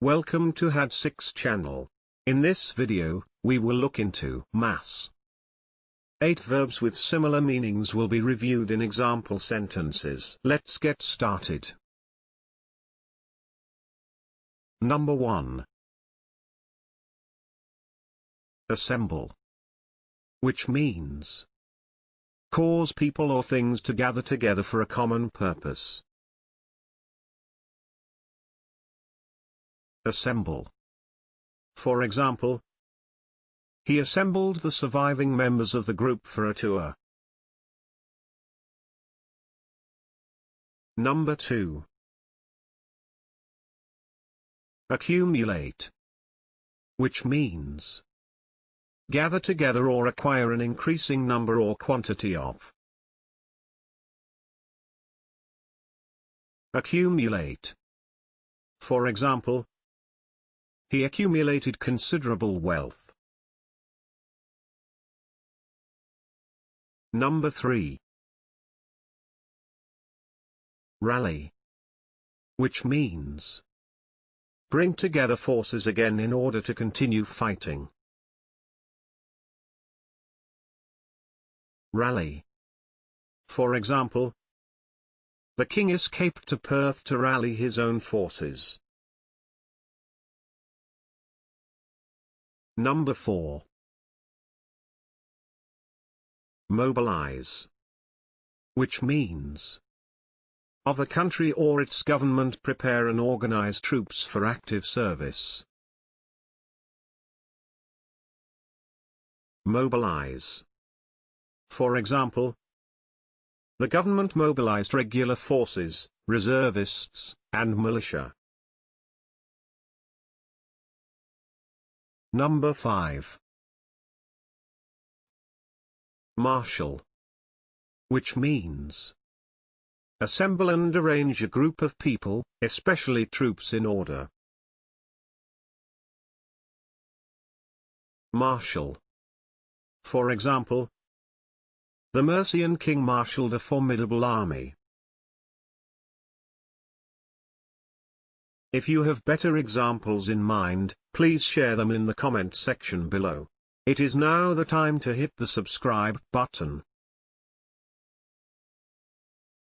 Welcome to Had6 channel. In this video, we will look into mass. 8 verbs with similar meanings will be reviewed in example sentences. Let's get started. Number 1. Assemble. Which means cause people or things to gather together for a common purpose. Assemble. For example, he assembled the surviving members of the group for a tour. Number 2. Accumulate. Which means gather together or acquire an increasing number or quantity of. Accumulate. For example, he accumulated considerable wealth. Number 3. Rally. Which means bring together forces again in order to continue fighting. Rally. For example, the king escaped to Perth to rally his own forces. Number 4. Mobilize. Which means of a country or its government prepare and organize troops for active service. Mobilize. For example, the government mobilized regular forces, reservists, and militia. Number 5. Marshal. Which means assemble and arrange a group of people, especially troops, in order. Marshal. For example, the Mercian king marshaled a formidable army. If you have better examples in mind, please share them in the comment section below. It is now the time to hit the subscribe button.